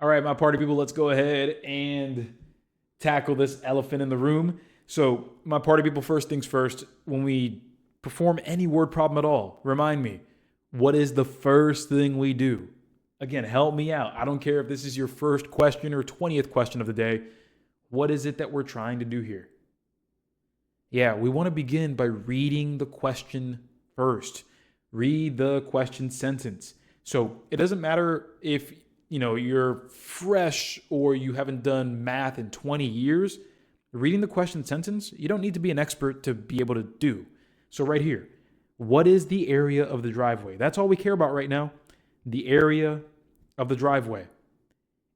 All right, my party people, let's go ahead and tackle this elephant in the room. So, my party people, first things first, when we perform any word problem at all, remind me, what is the first thing we do? Again, help me out. I don't care if this is your first question or 20th question of the day. What is it that we're trying to do here? Yeah, we want to begin by reading the question first. Read the question sentence. So it doesn't matter if you're fresh or you haven't done math in 20 years. Reading the question sentence, you don't need to be an expert to be able to do. So right here, what is the area of the driveway? That's all we care about right now. The area of the driveway.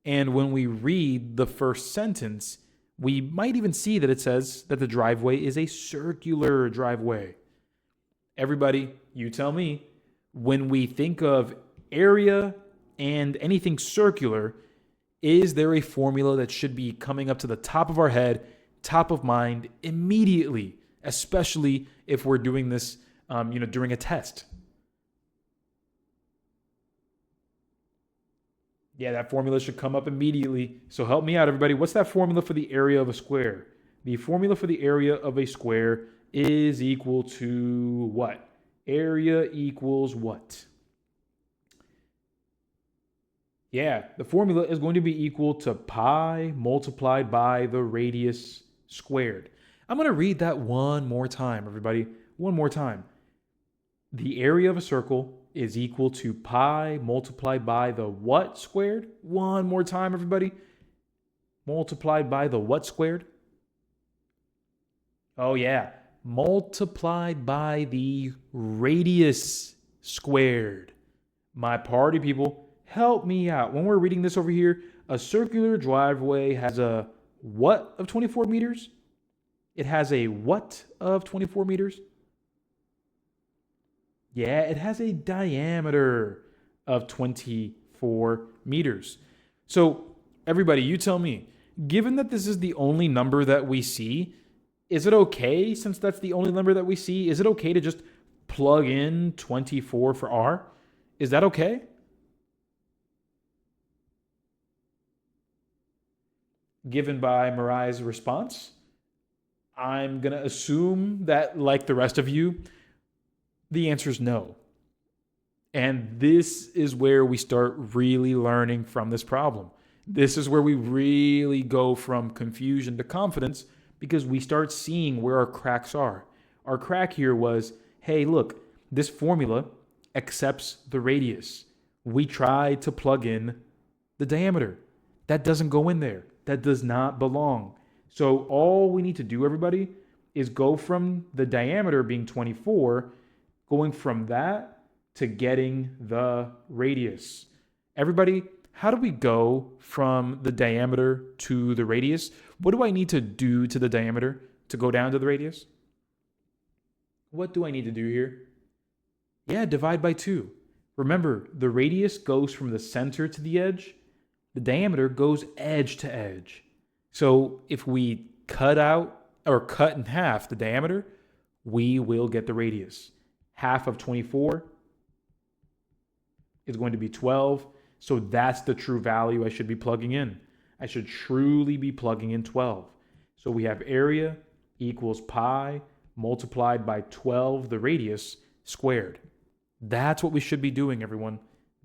And when we read the first sentence, we might even see that it says that the driveway is a circular driveway. Everybody, you tell me, when we think of area and anything circular, is there a formula that should be coming up to the top of our head, top of mind immediately, especially if we're doing this during a test? Yeah, that formula should come up immediately. So help me out, everybody. What's that formula for the area of a square? The formula for the area of a square is equal to what? Area equals what? Yeah, the formula is going to be equal to pi multiplied by the radius squared. I'm going to read that one more time, everybody. One more time. The area of a circle is equal to pi multiplied by the what squared? One more time, everybody. Multiplied by the what squared? Oh, yeah. Multiplied by the radius squared. My party people, help me out. When we're reading this over here, a circular driveway has a what of 24 meters? It has a what of 24 meters? Yeah, it has a diameter of 24 meters. So, everybody, you tell me, given that this is the only number that we see, is it okay, since that's the only number that we see, is it okay to just plug in 24 for R? Is that okay? Given by Mariah's response, I'm going to assume that, like the rest of you, the answer is no. And this is where we start really learning from this problem. This is where we really go from confusion to confidence, because we start seeing where our cracks are. Our crack here was, hey, look, this formula accepts the radius. We tried to plug in the diameter. That doesn't go in there. That does not belong. So all we need to do, everybody, is go from the diameter being 24, going from that to getting the radius. Everybody, how do we go from the diameter to the radius? What do I need to do to the diameter to go down to the radius? What do I need to do here? Yeah, divide by 2. Remember, the radius goes from the center to the edge. The diameter goes edge to edge. So if we cut out or cut in half the diameter, we will get the radius. Half of 24 is going to be 12. So that's the true value I should be plugging in. I should truly be plugging in 12. So we have area equals pi multiplied by 12, the radius, squared. That's what we should be doing, everyone.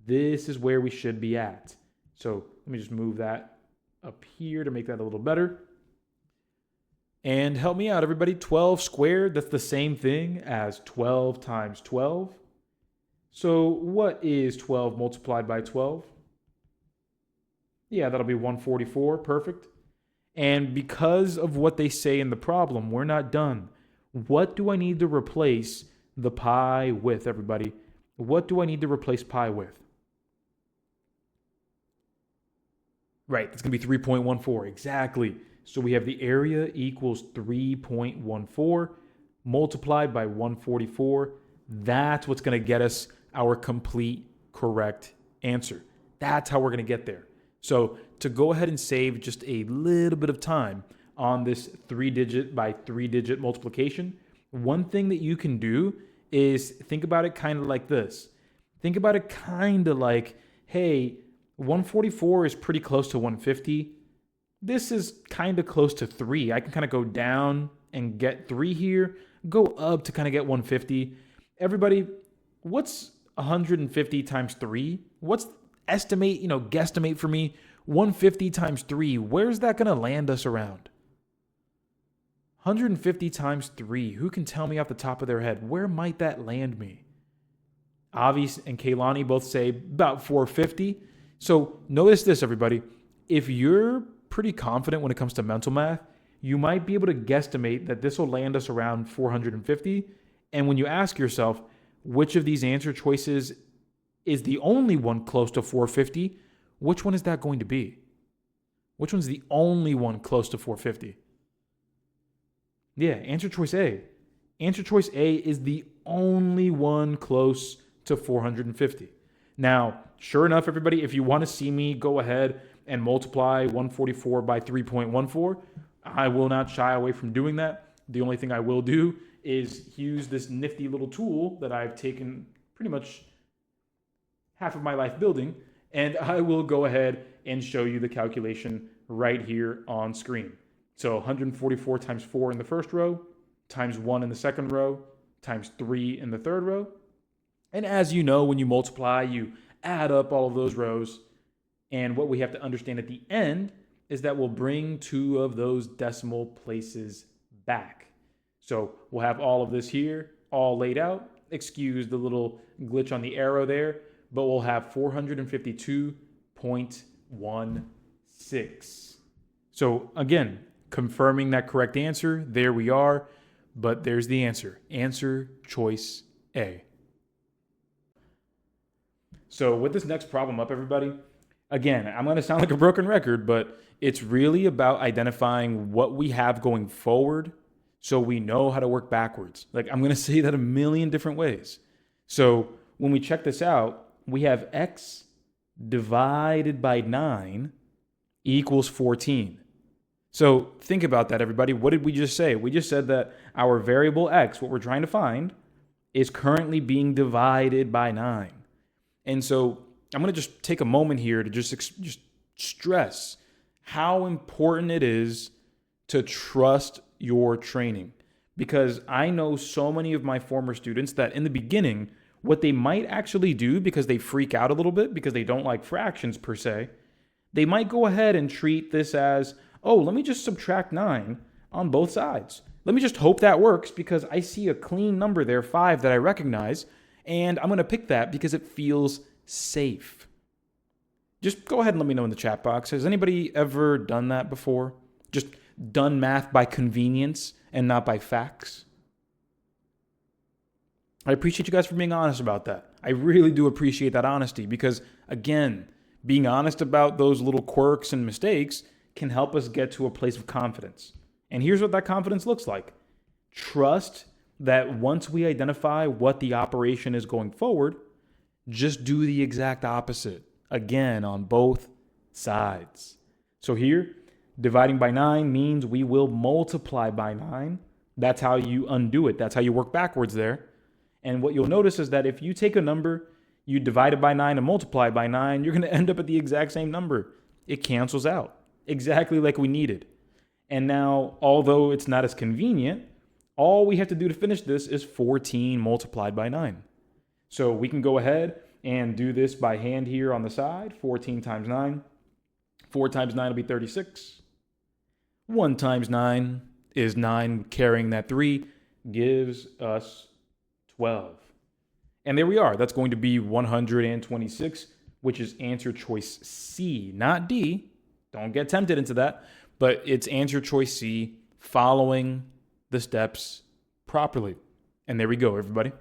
This is where we should be at. So let me just move that up here to make that a little better. And help me out, everybody. 12 squared, that's the same thing as 12 times 12. So what is 12 multiplied by 12? Yeah, that'll be 144. Perfect. And because of what they say in the problem, we're not done. What do I need to replace the pi with, everybody? What do I need to replace pi with? Right, that's going to be 3.14. Exactly. So we have the area equals 3.14 multiplied by 144. That's what's going to get us our complete correct answer. That's how we're going to get there. So to go ahead and save just a little bit of time on this 3-digit by 3-digit multiplication, one thing that you can do is think about it kind of like this. Think about it kind of like, hey, 144 is pretty close to 150. This is kind of close to 3. I can kind of go down and get 3 here, go up to kind of get 150. Everybody, what's 150 times 3? What's guesstimate for me? 150 times 3, where's that going to land us around? 150 times 3, who can tell me off the top of their head? Where might that land me? Avi and Kaylani both say about 450. So notice this, everybody. If you're pretty confident when it comes to mental math, you might be able to guesstimate that this will land us around 450. And when you ask yourself, which of these answer choices is the only one close to 450, which one is that going to be? Which one's the only one close to 450? Yeah, answer choice A. Answer choice A is the only one close to 450. Now, sure enough, everybody, if you want to see me go ahead and multiply 144 by 3.14, I will not shy away from doing that. The only thing I will do is use this nifty little tool that I've taken pretty much half of my life building, and I will go ahead and show you the calculation right here on screen. So 144 times 4 in the first row, times 1 in the second row, times 3 in the third row. And as you know, when you multiply, you add up all of those rows. And what we have to understand at the end is that we'll bring 2 of those decimal places back. So we'll have all of this here all laid out. Excuse the little glitch on the arrow there, but we'll have 452.16. So again, confirming that correct answer, there we are, but there's the answer. Answer choice A. So with this next problem up, everybody, again, I'm going to sound like a broken record, but it's really about identifying what we have going forward so we know how to work backwards. Like, I'm going to say that a million different ways. So when we check this out, we have x divided by 9 equals 14. So think about that, everybody. What did we just say? We just said that our variable x, what we're trying to find, is currently being divided by 9. And so I'm going to just take a moment here to just stress how important it is to trust your training. Because I know so many of my former students that in the beginning, what they might actually do, because they freak out a little bit, because they don't like fractions per se, they might go ahead and treat this as, oh, let me just subtract 9 on both sides. Let me just hope that works because I see a clean number there, 5, that I recognize, and I'm going to pick that because it feels safe. Just go ahead and let me know in the chat box. Has anybody ever done that before? Just done math by convenience and not by facts? I appreciate you guys for being honest about that. I really do appreciate that honesty because, again, being honest about those little quirks and mistakes can help us get to a place of confidence. And here's what that confidence looks like. Trust that once we identify what the operation is going forward, just do the exact opposite, again, on both sides. So here, dividing by 9 means we will multiply by 9. That's how you undo it. That's how you work backwards there. And what you'll notice is that if you take a number, you divide it by 9 and multiply by 9, you're going to end up at the exact same number. It cancels out, exactly like we needed. And now, although it's not as convenient, all we have to do to finish this is 14 multiplied by 9. So we can go ahead and do this by hand here on the side. 14 times 9. 4 times 9 will be 36. 1 times 9 is 9, carrying that 3 gives us 12. And there we are. That's going to be 126, which is answer choice C, not D. Don't get tempted into that. But it's answer choice C, following the steps properly. And there we go, everybody.